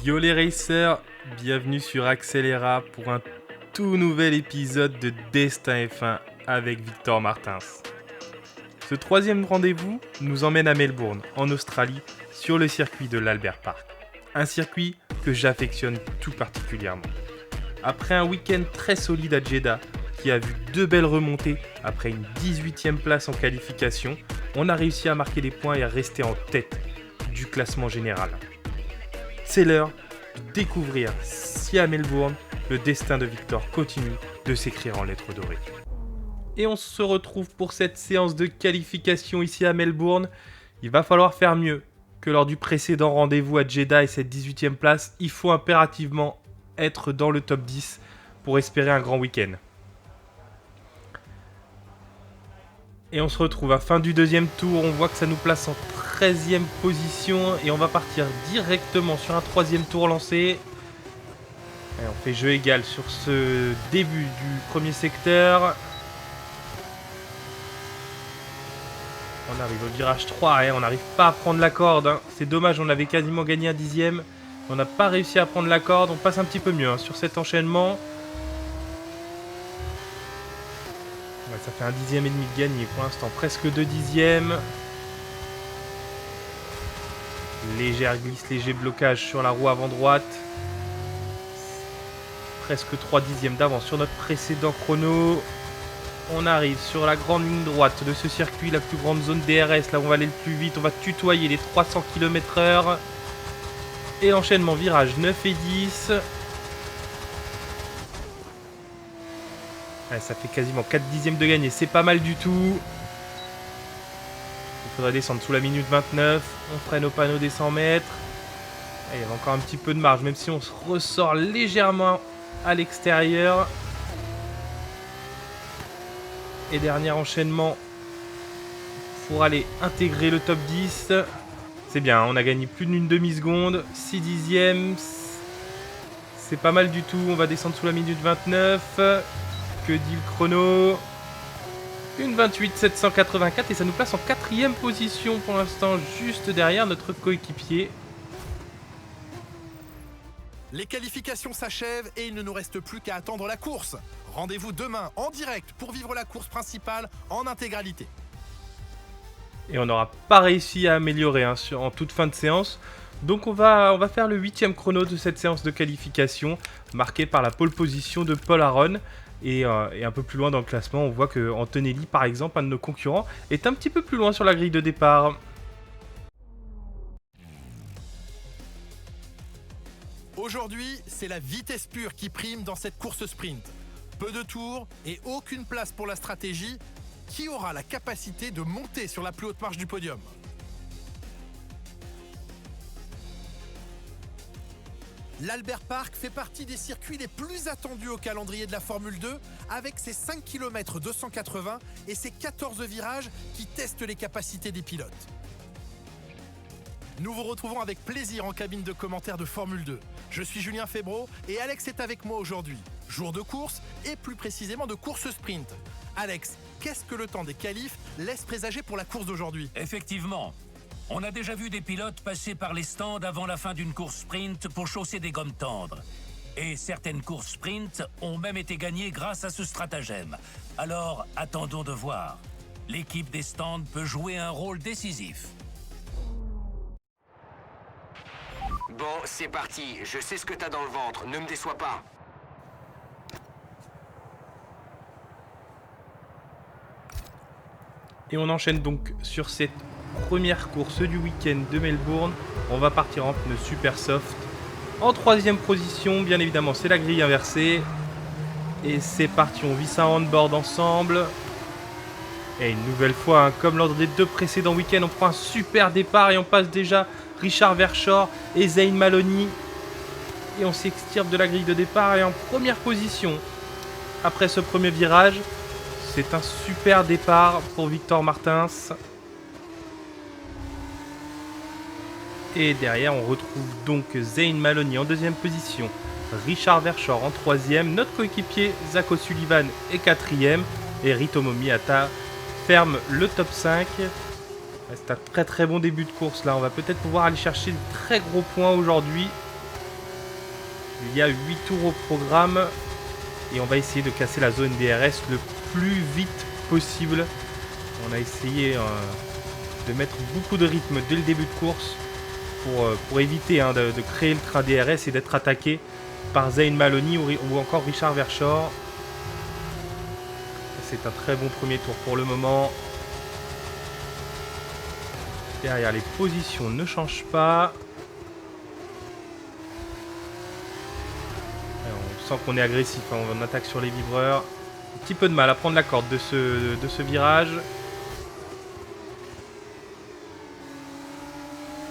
Yo les racers, bienvenue sur Accélera pour un tout nouvel épisode de Destin F1 avec Victor Martins. Ce troisième rendez-vous nous emmène à Melbourne, en Australie, sur le circuit de l'Albert Park. Un circuit que j'affectionne tout particulièrement. Après un week-end très solide à Jeddah, qui a vu deux belles remontées après une 18e place en qualification, on a réussi à marquer des points et à rester en tête du classement général. C'est l'heure de découvrir si à Melbourne, le destin de Victor continue de s'écrire en lettres dorées. Et on se retrouve pour cette séance de qualification ici à Melbourne. Il va falloir faire mieux que lors du précédent rendez-vous à Jeddah et cette 18e place. Il faut impérativement être dans le top 10 pour espérer un grand week-end. Et on se retrouve à fin du deuxième tour, on voit que ça nous place en 13e position et on va partir directement sur un troisième tour lancé. Et on fait jeu égal sur ce début du premier secteur. On arrive au virage 3 et on n'arrive pas à prendre la corde. C'est dommage, on avait quasiment gagné un dixième. On n'a pas réussi à prendre la corde, on passe un petit peu mieux sur cet enchaînement. Ouais, ça fait un dixième et demi de gagné pour l'instant, presque 2 dixièmes. Légère glisse, léger blocage sur la roue avant droite. Presque 3 dixièmes d'avance sur notre précédent chrono. On arrive sur la grande ligne droite de ce circuit, la plus grande zone DRS, là où on va aller le plus vite. On va tutoyer les 300 km/h. Et l'enchaînement virage 9 et 10. Ouais, ça fait quasiment 4 dixièmes de gagné, c'est pas mal du tout. Il faudrait descendre sous la minute 29. On freine au panneau des 100 mètres. Et il y avait encore un petit peu de marge, même si on se ressort légèrement à l'extérieur. Et dernier enchaînement pour aller intégrer le top 10. C'est bien, on a gagné plus d'une demi-seconde. 6 dixièmes. C'est pas mal du tout. On va descendre sous la minute 29. Que dit le chrono? Une 28 784 et ça nous place en 4e position pour l'instant, juste derrière notre coéquipier. Les qualifications s'achèvent et il ne nous reste plus qu'à attendre la course. Rendez-vous demain en direct pour vivre la course principale en intégralité. Et on n'aura pas réussi à améliorer en toute fin de séance. Donc on va faire le 8e chrono de cette séance de qualification, marqué par la pole position de Paul Aron. Et un peu plus loin dans le classement, on voit que Antonelli, par exemple, un de nos concurrents, est un petit peu plus loin sur la grille de départ. Aujourd'hui, c'est la vitesse pure qui prime dans cette course sprint. Peu de tours et aucune place pour la stratégie. Qui aura la capacité de monter sur la plus haute marche du podium ? L'Albert Park fait partie des circuits les plus attendus au calendrier de la Formule 2 avec ses 5 km 280 et ses 14 virages qui testent les capacités des pilotes. Nous vous retrouvons avec plaisir en cabine de commentaires de Formule 2. Je suis Julien Febvreau et Alex est avec moi aujourd'hui. Jour de course et plus précisément de course sprint. Alex, qu'est-ce que le temps des qualifs laisse présager pour la course d'aujourd'hui ? Effectivement. On a déjà vu des pilotes passer par les stands avant la fin d'une course sprint pour chausser des gommes tendres. Et certaines courses sprint ont même été gagnées grâce à ce stratagème. Alors, attendons de voir. L'équipe des stands peut jouer un rôle décisif. Bon, c'est parti. Je sais ce que t'as dans le ventre. Ne me déçois pas. Et on enchaîne donc sur cette première course du week-end de Melbourne. On va partir en pneus super soft. En 3e position, bien évidemment, c'est la grille inversée. Et c'est parti, on vit ça en on-board ensemble. Et une nouvelle fois, comme lors des 2 précédents week-ends, on prend un super départ et on passe déjà Richard Verschoor et Zane Maloney. Et on s'extirpe de la grille de départ et en première position. Après ce premier virage, c'est un super départ pour Victor Martins. Et derrière, on retrouve donc Zane Maloney en 2e position. Richard Verschoor en 3e. Notre coéquipier Zach O'Sullivan est 4e. Et Ritomo Miyata ferme le top 5. C'est un très très bon début de course là. On va peut-être pouvoir aller chercher de très gros points aujourd'hui. Il y a 8 tours au programme et on va essayer de casser la zone DRS le plus vite possible. On a essayé de mettre beaucoup de rythme dès le début de course pour éviter de créer le train DRS et d'être attaqué par Zane Maloney ou encore Richard Verschoor. C'est un très bon premier tour pour le moment. Derrière, les positions ne changent pas. On sent qu'on est agressif, hein. On attaque sur les vibreurs. Un petit peu de mal à prendre la corde de ce virage.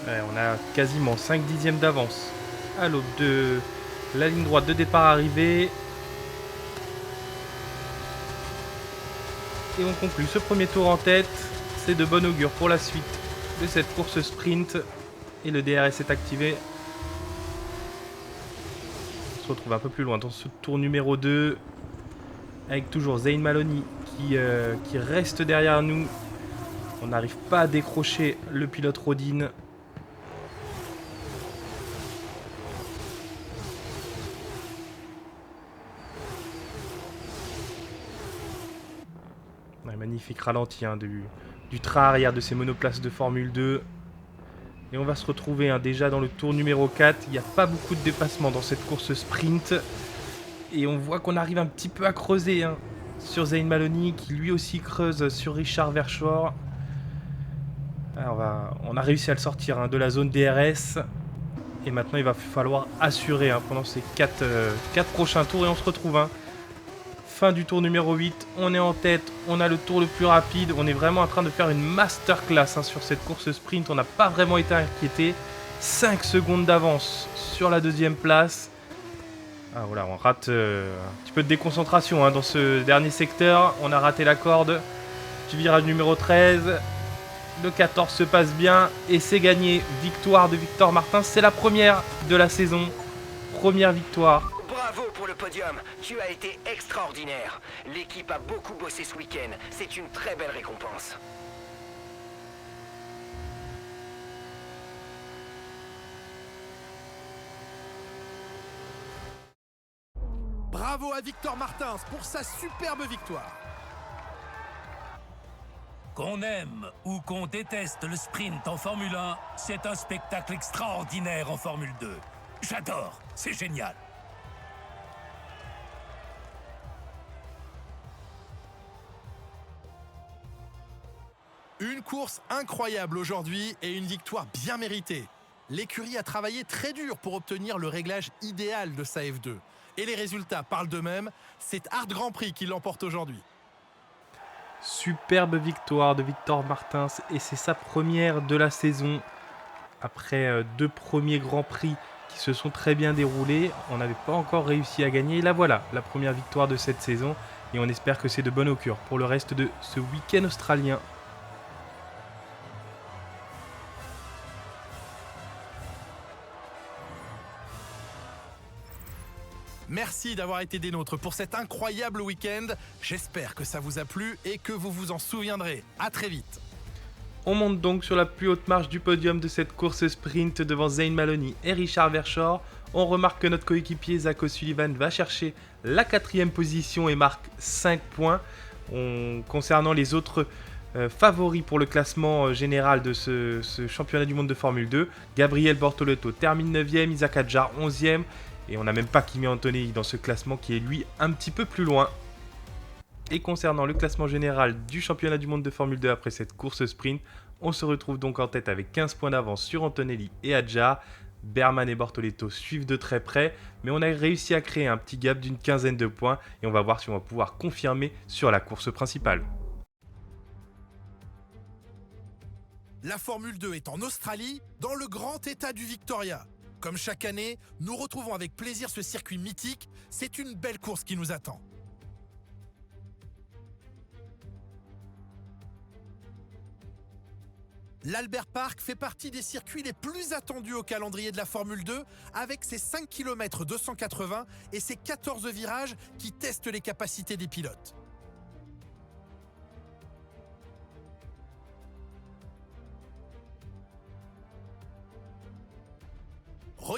Ouais, on a quasiment 5 dixièmes d'avance à l'aube de la ligne droite de départ arrivée. Et on conclut ce premier tour en tête. C'est de bon augure pour la suite de cette course sprint. Et le DRS est activé. On se retrouve un peu plus loin dans ce tour numéro 2. Avec toujours Zane Maloney qui reste derrière nous. On n'arrive pas à décrocher le pilote Rodin. Magnifique ralenti du train arrière de ces monoplaces de Formule 2. Et on va se retrouver déjà dans le tour numéro 4. Il n'y a pas beaucoup de dépassements dans cette course sprint. Et on voit qu'on arrive un petit peu à creuser sur Zane Maloney qui lui aussi creuse sur Richard Verschoor. On a réussi à le sortir de la zone DRS. Et maintenant il va falloir assurer pendant ces 4 prochains tours. Et on se retrouve fin du tour numéro 8, on est en tête, on a le tour le plus rapide, on est vraiment en train de faire une masterclass sur cette course sprint, on n'a pas vraiment été inquiété, 5 secondes d'avance sur la deuxième place. Voilà, on rate un petit peu de déconcentration dans ce dernier secteur, on a raté la corde du virage numéro 13, le 14 se passe bien et c'est gagné, victoire de Victor Martins, c'est la première de la saison, première victoire. Bravo pour le podium, tu as été extraordinaire. L'équipe a beaucoup bossé ce week-end, c'est une très belle récompense. Bravo à Victor Martins pour sa superbe victoire. Qu'on aime ou qu'on déteste le sprint en Formule 1, c'est un spectacle extraordinaire en Formule 2. J'adore, c'est génial. Une course incroyable aujourd'hui et une victoire bien méritée. L'écurie a travaillé très dur pour obtenir le réglage idéal de sa F2. Et les résultats parlent d'eux-mêmes, c'est Art Grand Prix qui l'emporte aujourd'hui. Superbe victoire de Victor Martins et c'est sa première de la saison. Après 2 premiers Grands Prix qui se sont très bien déroulés, on n'avait pas encore réussi à gagner. Et là voilà, la première victoire de cette saison et on espère que c'est de bon augure pour le reste de ce week-end australien. Merci d'avoir été des nôtres pour cet incroyable week-end. J'espère que ça vous a plu et que vous vous en souviendrez. À très vite. On monte donc sur la plus haute marche du podium de cette course sprint devant Zane Maloney et Richard Verschoor. On remarque que notre coéquipier Zach O'Sullivan va chercher la 4e position et marque 5 points. Concernant les autres favoris pour le classement général de ce championnat du monde de Formule 2, Gabriel Bortoleto termine 9e, Isaac Hadjar 11e. Et on n'a même pas Kimi Antonelli dans ce classement qui est lui un petit peu plus loin. Et concernant le classement général du championnat du monde de Formule 2 après cette course sprint, on se retrouve donc en tête avec 15 points d'avance sur Antonelli et Hadjar. Berman et Bortoleto suivent de très près, mais on a réussi à créer un petit gap d'une quinzaine de points et on va voir si on va pouvoir confirmer sur la course principale. La Formule 2 est en Australie, dans le grand état du Victoria. Comme chaque année, nous retrouvons avec plaisir ce circuit mythique. C'est une belle course qui nous attend. L'Albert Park fait partie des circuits les plus attendus au calendrier de la Formule 2 avec ses 5 km 280 et ses 14 virages qui testent les capacités des pilotes.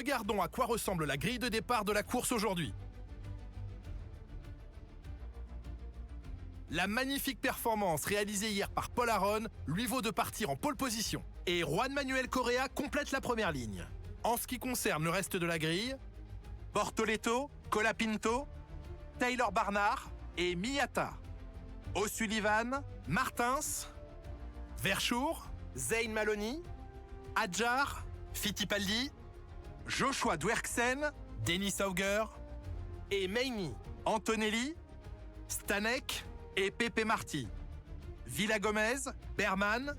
regardons à quoi ressemble la grille de départ de la course aujourd'hui. La magnifique performance réalisée hier par Paul Aron lui vaut de partir en pole position. Et Juan Manuel Correa complète la première ligne. En ce qui concerne le reste de la grille, Bortoleto, Colapinto, Taylor Barnard et Miyata. O'Sullivan, Martins, Verschoor, Zayn Maloney, Adjar, Fittipaldi, Joshua Dwerksen, Dennis Auger et Meini, Antonelli, Stanek et Pepe Marti. Villa Gomez, Berman,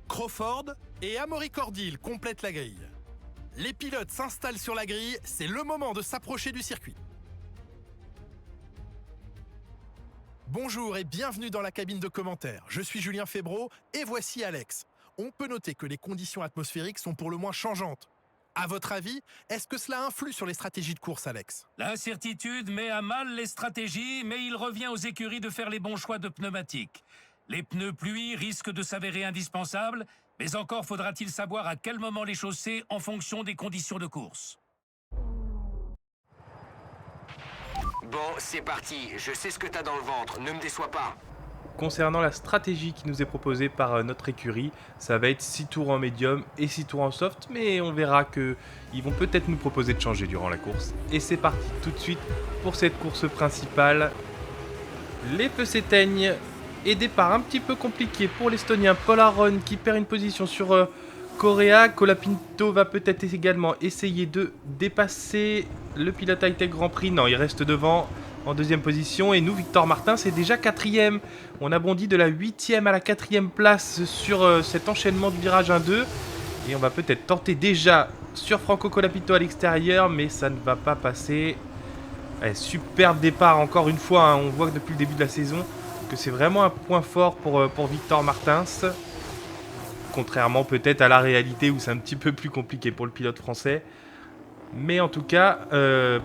Crawford et Amaury Cordil complètent la grille. Les pilotes s'installent sur la grille, c'est le moment de s'approcher du circuit. Bonjour et bienvenue dans la cabine de commentaires. Je suis Julien Febro et voici Alex. On peut noter que les conditions atmosphériques sont pour le moins changeantes. À votre avis, est-ce que cela influe sur les stratégies de course, Alex? L'incertitude met à mal les stratégies, mais il revient aux écuries de faire les bons choix de pneumatiques. Les pneus pluie risquent de s'avérer indispensables, mais encore faudra-t-il savoir à quel moment les chausser en fonction des conditions de course. Bon, c'est parti. Je sais ce que t'as dans le ventre. Ne me déçois pas. Concernant la stratégie qui nous est proposée par notre écurie, ça va être 6 tours en médium et 6 tours en soft, mais on verra qu'ils vont peut-être nous proposer de changer durant la course. Et c'est parti tout de suite pour cette course principale. Les feux s'éteignent et départ un petit peu compliqué pour l'Estonien Paul Aron qui perd une position sur Correa. Colapinto va peut-être également essayer de dépasser le pilote high-tech Grand Prix. Non, il reste devant en deuxième position. Et nous, Victor Martin, c'est déjà 4ème. On a bondi de la 8ème à la 4ème place sur cet enchaînement de virage 1-2. Et on va peut-être tenter déjà sur Franco Colapinto à l'extérieur, mais ça ne va pas passer. Allez, superbe départ encore une fois. Hein. On voit que depuis le début de la saison que c'est vraiment un point fort pour Victor Martins. Contrairement peut-être à la réalité où c'est un petit peu plus compliqué pour le pilote français. Mais en tout cas,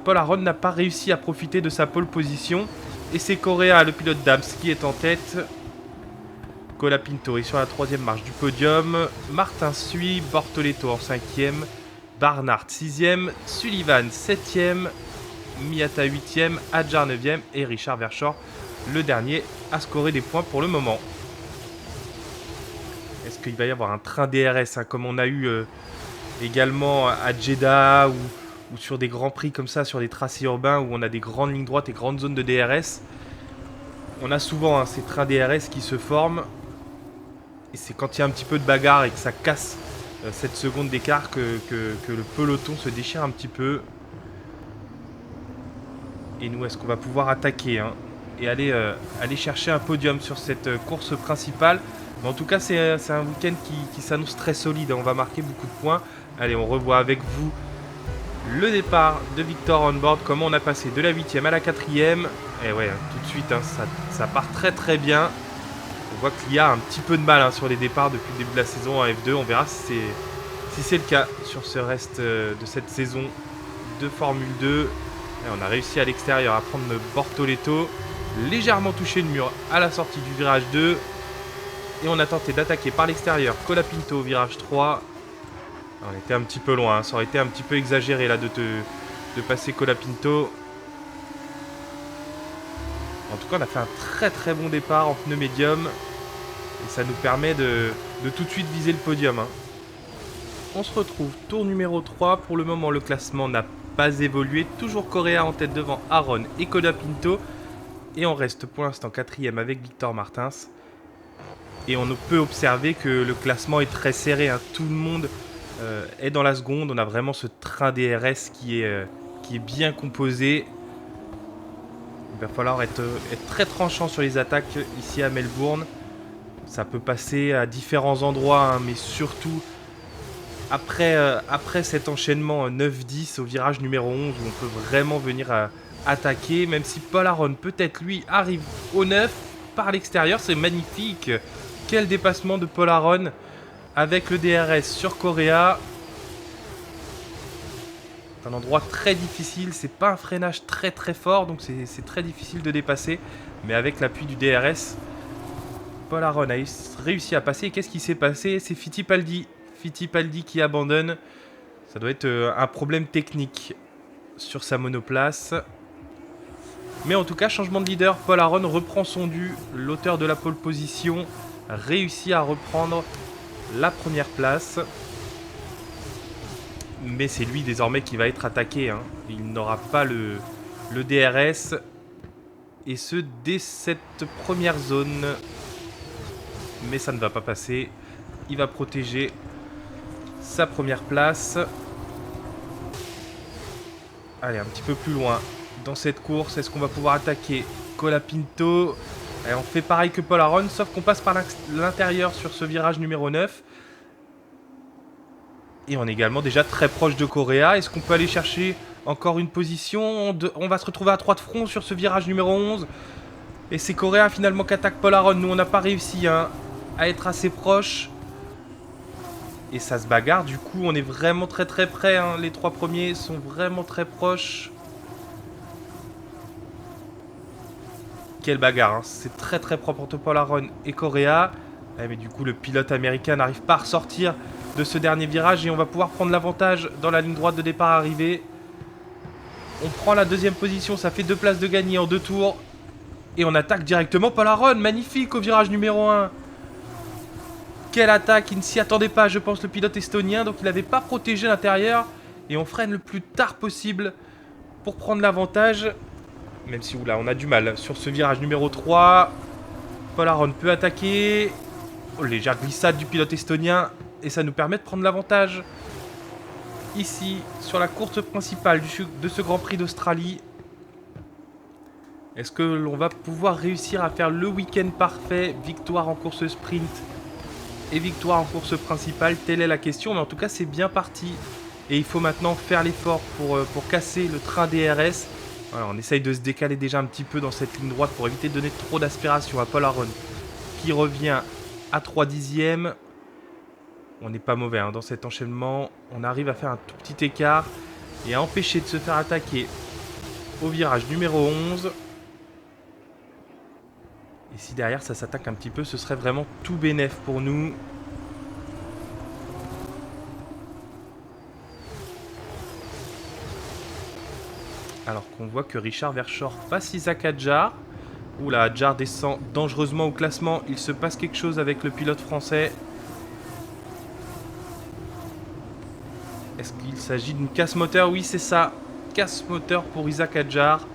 Paul Aron n'a pas réussi à profiter de sa pole position. Et c'est Correa, le pilote Dams, qui est en tête. Colapinto est sur la 3ème marche du podium. Martin suit, Bortoleto en 5ème. Barnard 6ème. Sullivan 7ème. Miyata 8ème. Adjar 9ème. Et Richard Verschoor, le dernier, à scorer des points pour le moment. Est-ce qu'il va y avoir un train DRS hein, comme on a eu également à Jeddah ou sur des grands prix comme ça, sur des tracés urbains où on a des grandes lignes droites et grandes zones de DRS. On a souvent hein, ces trains DRS qui se forment. Et c'est quand il y a un petit peu de bagarre et que ça casse cette seconde d'écart que le peloton se déchire un petit peu. Et nous, est-ce qu'on va pouvoir attaquer hein, et aller chercher un podium sur cette course principale? Mais en tout cas, c'est un week-end qui s'annonce très solide. On va marquer beaucoup de points. Allez, on revoit avec vous le départ de Victor on board. Comment on a passé de la 8ème à la 4ème. Et ouais, tout de suite, hein, ça part très très bien. On voit qu'il y a un petit peu de mal hein, sur les départs depuis le début de la saison en F2. On verra si c'est le cas sur ce reste de cette saison de Formule 2. Et on a réussi à l'extérieur à prendre Bortoleto. Légèrement touché le mur à la sortie du virage 2. Et on a tenté d'attaquer par l'extérieur Colapinto au virage 3. On était un petit peu loin, hein. Ça aurait été un petit peu exagéré là de passer Colapinto. En tout cas, on a fait un très très bon départ en pneu médium. Et ça nous permet de tout de suite viser le podium. Hein. On se retrouve tour numéro 3. Pour le moment, le classement n'a pas évolué. Toujours Correa en tête devant Aron et Colapinto. Et on reste pour l'instant 4ème avec Victor Martins. Et on peut observer que le classement est très serré. Hein. Tout le monde est dans la seconde. On a vraiment ce train DRS qui est bien composé. Il va falloir être très tranchant sur les attaques ici à Melbourne. Ça peut passer à différents endroits, hein, mais surtout après cet enchaînement 9-10 au virage numéro 11 où on peut vraiment venir attaquer. Même si Paul Aron peut-être lui arrive au 9 par l'extérieur. C'est magnifique. Quel dépassement de Paul Aron avec le DRS sur Correa. C'est un endroit très difficile, c'est pas un freinage très très fort, donc c'est très difficile de dépasser. Mais avec l'appui du DRS, Paul Aron a réussi à passer. Et qu'est-ce qui s'est passé? C'est Fittipaldi qui abandonne Ça doit être un problème technique sur sa monoplace. Mais en tout cas, changement de leader, Paul Aron reprend son dû. L'auteur de la pole position réussit à reprendre la première place. Mais c'est lui désormais qui va être attaqué. Il n'aura pas le DRS. Et ce, dès cette première zone. Mais ça ne va pas passer. Il va protéger sa première place. Allez, un petit peu plus loin dans cette course. Est-ce qu'on va pouvoir attaquer Colapinto? Et on fait pareil que Paul Aron, sauf qu'on passe par l'intérieur sur ce virage numéro 9. Et on est également déjà très proche de Correa. Est-ce qu'on peut aller chercher encore une position? On va se retrouver à 3 de front sur ce virage numéro 11. Et c'est Correa finalement qui attaque Paul Aron. Nous, on n'a pas réussi à être assez proche. Et ça se bagarre. Du coup, on est vraiment très très près. Les 3 premiers sont vraiment très proches. Quelle bagarre. C'est très très propre entre Paul Aron et Correa. Mais du coup, le pilote américain n'arrive pas à ressortir de ce dernier virage. Et on va pouvoir prendre l'avantage dans la ligne droite de départ arrivée. On prend la deuxième position. Ça fait 2 places de gagné en 2 tours. Et on attaque directement Paul Aron. Magnifique au virage numéro 1. Quelle attaque. Il ne s'y attendait pas, je pense, le pilote estonien. Donc il n'avait pas protégé l'intérieur. Et on freine le plus tard possible pour prendre l'avantage. Même si, oula, on a du mal. Sur ce virage numéro 3, Paul Aron peut attaquer. Oh, légère glissade du pilote estonien. Et ça nous permet de prendre l'avantage. Ici, sur la course principale de ce Grand Prix d'Australie. Est-ce que l'on va pouvoir réussir à faire le week-end parfait? Victoire en course sprint et victoire en course principale, telle est la question. Mais en tout cas, c'est bien parti. Et il faut maintenant faire l'effort pour casser le train DRS. Voilà, on essaye de se décaler déjà un petit peu dans cette ligne droite pour éviter de donner trop d'aspiration à Paul Aron, qui revient à 3 dixièmes. On n'est pas mauvais dans cet enchaînement. On arrive à faire un tout petit écart et à empêcher de se faire attaquer au virage numéro 11. Et si derrière ça s'attaque un petit peu, ce serait vraiment tout bénef pour nous. Alors qu'on voit que Richard Verschoor passe Isaac Hadjar. Oula, Hadjar descend dangereusement au classement. Il se passe quelque chose avec le pilote français. Est-ce qu'il s'agit d'une casse moteur? Oui, c'est ça. Casse moteur pour Isaac Hadjar.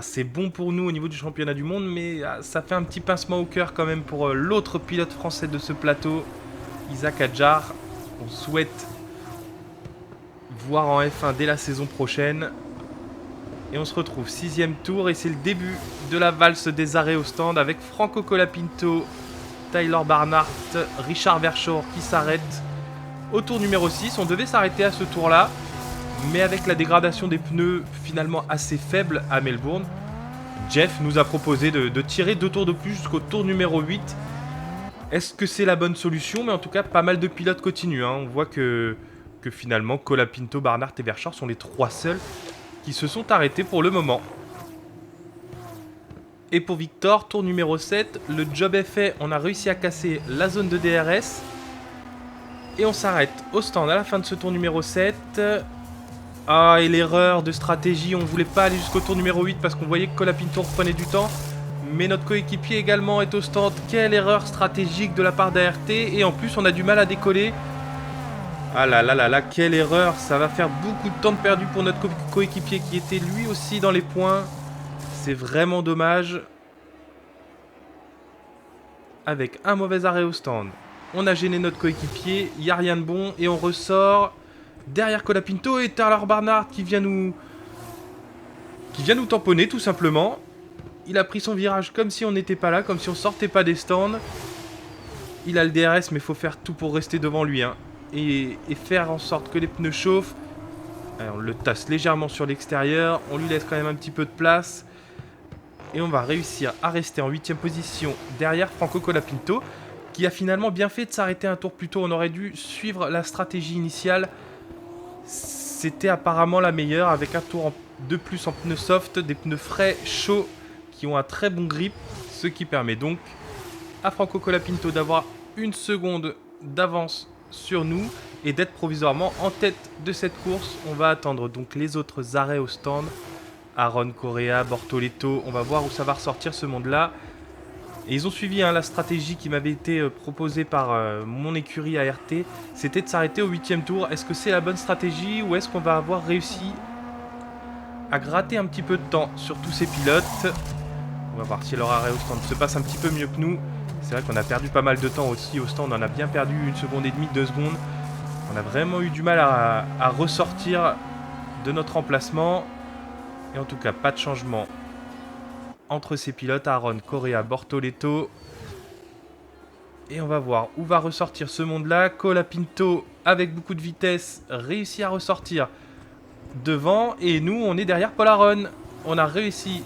C'est bon pour nous au niveau du championnat du monde, mais ça fait un petit pincement au cœur quand même pour l'autre pilote français de ce plateau, Isaac Hadjar. On souhaite voir en F1 dès la saison prochaine. Et on se retrouve 6ème tour et c'est le début de la valse des arrêts au stand avec Franco Colapinto, Tyler Barnard, Richard Verschoor qui s'arrête au tour numéro 6. On devait s'arrêter à ce tour-là, mais avec la dégradation des pneus finalement assez faible à Melbourne, Jeff nous a proposé de tirer 2 tours de plus jusqu'au tour numéro 8. Est-ce que c'est la bonne solution? Mais en tout cas, pas mal de pilotes continuent. On voit que finalement, Colapinto, Barnard et Verschoor sont les 3 seuls qui se sont arrêtés pour le moment. Et pour Victor, tour numéro 7, le job est fait. On a réussi à casser la zone de DRS. Et on s'arrête au stand à la fin de ce tour numéro 7. Et l'erreur de stratégie, on ne voulait pas aller jusqu'au tour numéro 8 parce qu'on voyait que Colapinto reprenait du temps. Mais notre coéquipier également est au stand. Quelle erreur stratégique de la part d'ART. Et en plus, on a du mal à décoller. Ah là là là là, quelle erreur. Ça va faire beaucoup de temps de perdu pour notre coéquipier qui était lui aussi dans les points. C'est vraiment dommage. Avec un mauvais arrêt au stand, on a gêné notre coéquipier. Il n'y a rien de bon et on ressort derrière Colapinto et Tyler Barnard qui vient nous tamponner tout simplement. Il a pris son virage comme si on n'était pas là, comme si on sortait pas des stands. Il a le DRS mais il faut faire tout pour rester devant lui. Et faire en sorte que les pneus chauffent. Alors, on le tasse légèrement sur l'extérieur. On lui laisse quand même un petit peu de place. Et on va réussir à rester en 8ème position derrière Franco Colapinto, qui a finalement bien fait de s'arrêter un tour plus tôt. On aurait dû suivre la stratégie initiale. C'était apparemment la meilleure, avec un tour de plus en pneus soft, des pneus frais, chauds, qui ont un très bon grip. Ce qui permet donc à Franco Colapinto d'avoir 1 seconde d'avance sur nous et d'être provisoirement en tête de cette course. On va attendre donc les autres arrêts au stand. Aaron, Correa, Bortoleto, on va voir où ça va ressortir ce monde-là. Et ils ont suivi la stratégie qui m'avait été proposée par mon écurie ART. C'était de s'arrêter au 8e tour. Est-ce que c'est la bonne stratégie ou est-ce qu'on va avoir réussi à gratter un petit peu de temps sur tous ces pilotes? On va voir si leur arrêt au stand se passe un petit peu mieux que nous. C'est vrai qu'on a perdu pas mal de temps aussi au stand. On en a bien perdu 1 seconde et demie, 2 secondes. On a vraiment eu du mal à ressortir de notre emplacement. Et en tout cas, pas de changement entre ces pilotes, Aaron, Correa, Bortoleto. Et on va voir où va ressortir ce monde-là. Colapinto, avec beaucoup de vitesse, réussit à ressortir devant. Et nous, on est derrière Paul Aaron. On a réussi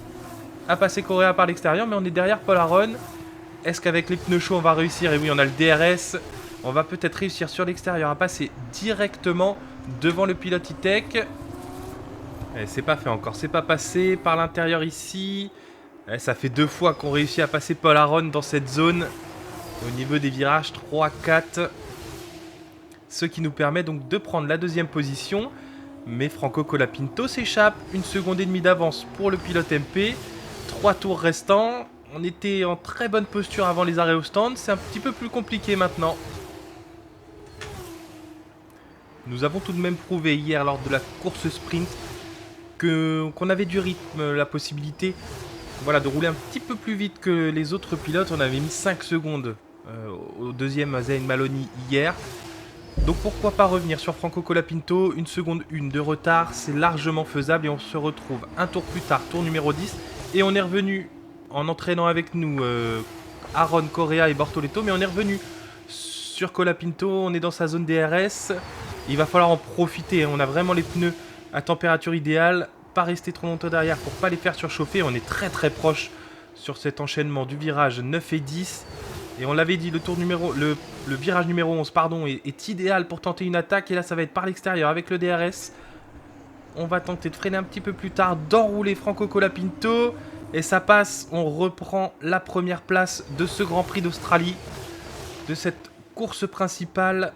à passer Correa par l'extérieur, mais on est derrière Paul Aaron. Est-ce qu'avec les pneus chauds, on va réussir? Et oui, on a le DRS. On va peut-être réussir sur l'extérieur à passer directement devant le pilote E-Tech. C'est pas fait encore, c'est pas passé par l'intérieur ici. Ça fait 2 fois qu'on réussit à passer Paul Aaron dans cette zone au niveau des virages 3, 4. Ce qui nous permet donc de prendre la 2e position. Mais Franco Colapinto s'échappe. 1 seconde et demie d'avance pour le pilote MP. 3 tours restants. On était en très bonne posture avant les arrêts au stand. C'est un petit peu plus compliqué maintenant. Nous avons tout de même prouvé hier lors de la course sprint qu'on avait du rythme, la possibilité de rouler un petit peu plus vite que les autres pilotes. On avait mis 5 secondes au 2e Zayn Maloney hier. Donc pourquoi pas revenir sur Franco Colapinto, 1 seconde 1 de retard, c'est largement faisable et on se retrouve un tour plus tard, tour numéro 10. Et on est revenu en entraînant avec nous Aaron, Correa et Bortoleto, mais on est revenu sur Colapinto, on est dans sa zone DRS. Il va falloir en profiter, on a vraiment les pneus à température idéale, pas rester trop longtemps derrière pour pas les faire surchauffer. On est très très proche sur cet enchaînement du virage 9 et 10. Et on l'avait dit, le virage numéro 11 est idéal pour tenter une attaque. Et là ça va être par l'extérieur avec le DRS. On va tenter de freiner un petit peu plus tard, d'enrouler Franco Colapinto. Et ça passe, on reprend la première place de ce Grand Prix d'Australie, de cette course principale.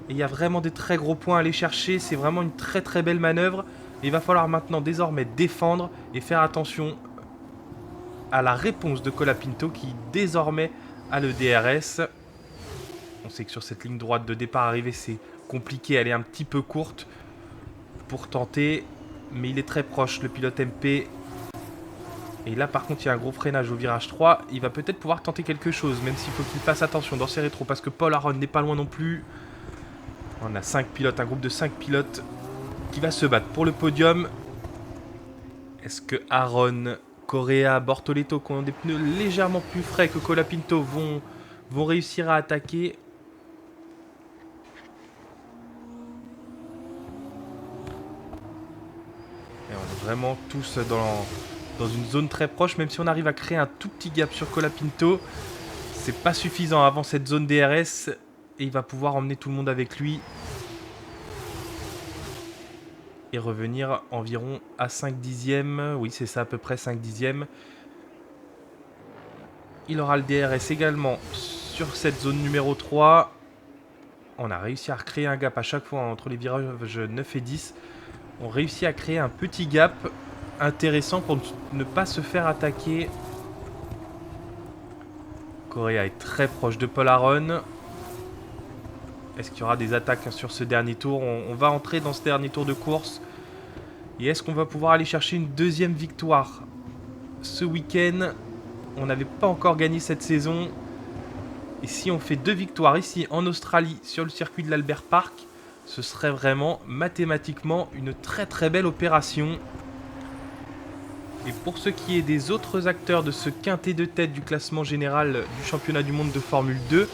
Et il y a vraiment des très gros points à aller chercher. C'est vraiment une très très belle manœuvre. Et il va falloir maintenant désormais défendre et faire attention à la réponse de Colapinto qui désormais a le DRS. On sait que sur cette ligne droite de départ-arrivée, c'est compliqué. Elle est un petit peu courte pour tenter. Mais il est très proche, le pilote MP. Et là par contre il y a un gros freinage au virage 3. Il va peut-être pouvoir tenter quelque chose, même s'il faut qu'il fasse attention dans ses rétros, parce que Paul Aaron n'est pas loin non plus. On a 5 pilotes, un groupe de 5 pilotes qui va se battre pour le podium. Est-ce que Aaron, Correa, Bortoleto, qui ont des pneus légèrement plus frais que Colapinto, vont réussir à attaquer? Et on est vraiment tous dans une zone très proche, même si on arrive à créer un tout petit gap sur Colapinto. C'est pas suffisant avant cette zone DRS. Et il va pouvoir emmener tout le monde avec lui. Et revenir environ à 5 dixièmes. Oui, c'est ça, à peu près 5 dixièmes. Il aura le DRS également sur cette zone numéro 3. On a réussi à recréer un gap à chaque fois entre les virages 9 et 10. On réussit à créer un petit gap intéressant pour ne pas se faire attaquer. Correa est très proche de Paul Aaron. Est-ce qu'il y aura des attaques sur ce dernier tour? On va entrer dans ce dernier tour de course. Et est-ce qu'on va pouvoir aller chercher une 2e victoire ce week-end? On n'avait pas encore gagné cette saison. Et si on fait 2 victoires ici en Australie sur le circuit de l'Albert Park, ce serait vraiment mathématiquement une très très belle opération. Et pour ce qui est des autres acteurs de ce quintet de tête du classement général du championnat du monde de Formule 2,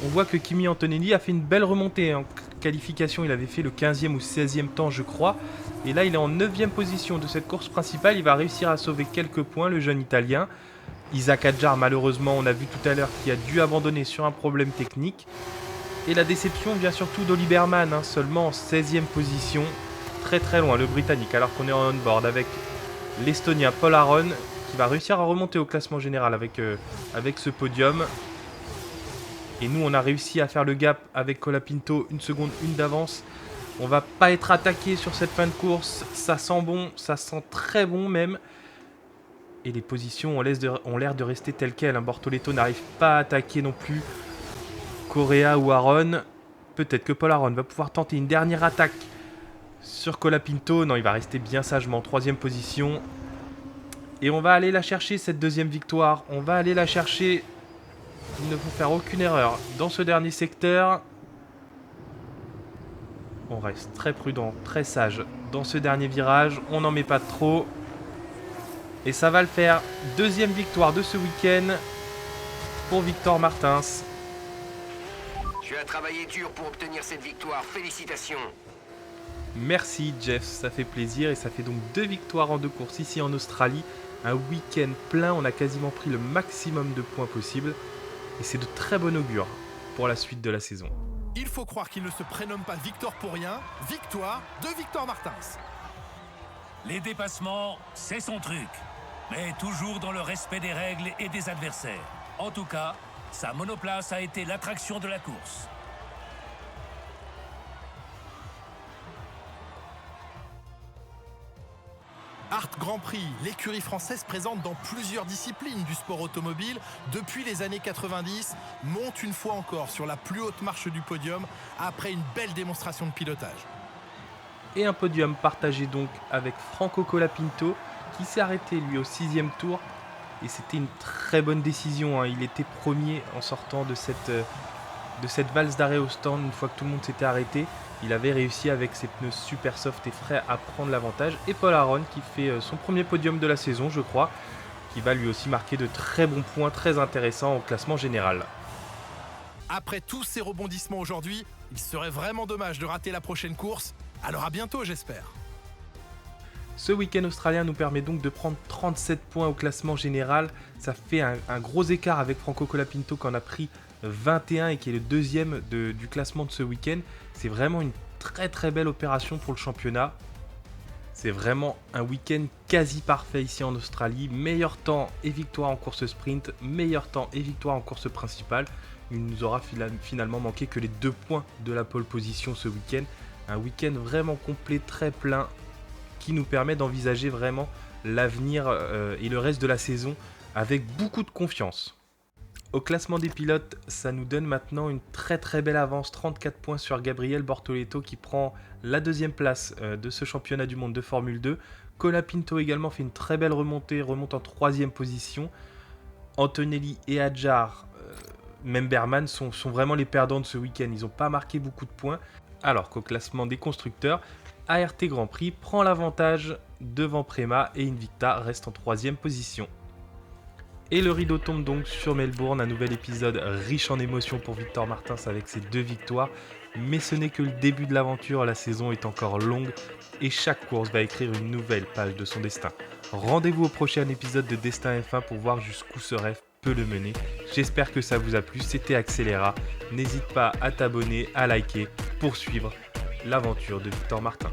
on voit que Kimi Antonelli a fait une belle remontée. En qualification, il avait fait le 15e ou 16e temps, je crois. Et là, il est en 9e position de cette course principale. Il va réussir à sauver quelques points, le jeune Italien. Isaac Hadjar, malheureusement, on a vu tout à l'heure qu'il a dû abandonner sur un problème technique. Et la déception vient surtout d'Oli Berman, seulement en 16e position. Très très loin, le Britannique, alors qu'on est en on-board avec l'Estonien Paul Aaron, qui va réussir à remonter au classement général avec ce podium. Et nous, on a réussi à faire le gap avec Colapinto, 1 seconde 1 d'avance. On va pas être attaqué sur cette fin de course. Ça sent bon, ça sent très bon même. Et les positions ont l'air de rester telles quelles. Bortoleto n'arrive pas à attaquer non plus Correa ou Aron. Peut-être que Paul Aron va pouvoir tenter une dernière attaque sur Colapinto. Non, il va rester bien sagement. 3e position. Et on va aller la chercher, cette 2e victoire. On va aller la chercher. Il ne faut faire aucune erreur dans ce dernier secteur. On reste très prudent, très sage dans ce dernier virage. On n'en met pas trop. Et ça va le faire. 2e victoire de ce week-end pour Victor Martins. Tu as travaillé dur pour obtenir cette victoire. Félicitations. Merci Jeff, ça fait plaisir. Et ça fait donc 2 victoires en 2 courses ici en Australie. Un week-end plein, on a quasiment pris le maximum de points possible. Et c'est de très bon augure pour la suite de la saison. Il faut croire qu'il ne se prénomme pas Victor pour rien. Victoire de Victor Martins. Les dépassements, c'est son truc. Mais toujours dans le respect des règles et des adversaires. En tout cas, sa monoplace a été l'attraction de la course. Art Grand Prix, l'écurie française présente dans plusieurs disciplines du sport automobile depuis les années 90, monte une fois encore sur la plus haute marche du podium après une belle démonstration de pilotage. Et un podium partagé donc avec Franco Colapinto qui s'est arrêté lui au 6e tour. Et c'était une très bonne décision, hein. Il était premier en sortant de cette valse d'arrêt au stand une fois que tout le monde s'était arrêté. Il avait réussi avec ses pneus super soft et frais à prendre l'avantage. Et Paul Aron qui fait son premier podium de la saison, je crois, qui va lui aussi marquer de très bons points, très intéressants au classement général. Après tous ces rebondissements aujourd'hui, il serait vraiment dommage de rater la prochaine course. Alors à bientôt, j'espère. Ce week-end australien nous permet donc de prendre 37 points au classement général. Ça fait un gros écart avec Franco Colapinto qui en a pris 21 et qui est le 2e du classement de ce week-end. C'est vraiment une très très belle opération pour le championnat. C'est vraiment un week-end quasi parfait ici en Australie. Meilleur temps et victoire en course sprint, meilleur temps et victoire en course principale. Il nous aura finalement manqué que les 2 points de la pole position ce week-end. Un week-end vraiment complet, très plein, qui nous permet d'envisager vraiment l'avenir et le reste de la saison avec beaucoup de confiance. Au classement des pilotes, ça nous donne maintenant une très très belle avance, 34 points sur Gabriel Bortoleto qui prend la 2e place de ce championnat du monde de Formule 2. Colapinto également fait une très belle remontée, remonte en 3e position. Antonelli et Adjar, même Berman, sont vraiment les perdants de ce week-end. Ils n'ont pas marqué beaucoup de points. Alors qu'au classement des constructeurs, ART Grand Prix prend l'avantage devant Prema et Invicta reste en 3e position. Et le rideau tombe donc sur Melbourne, un nouvel épisode riche en émotions pour Victor Martins avec ses 2 victoires. Mais ce n'est que le début de l'aventure, la saison est encore longue et chaque course va écrire une nouvelle page de son destin. Rendez-vous au prochain épisode de Destin F1 pour voir jusqu'où ce rêve peut le mener. J'espère que ça vous a plu, c'était Accélera. N'hésite pas à t'abonner, à liker pour suivre l'aventure de Victor Martins.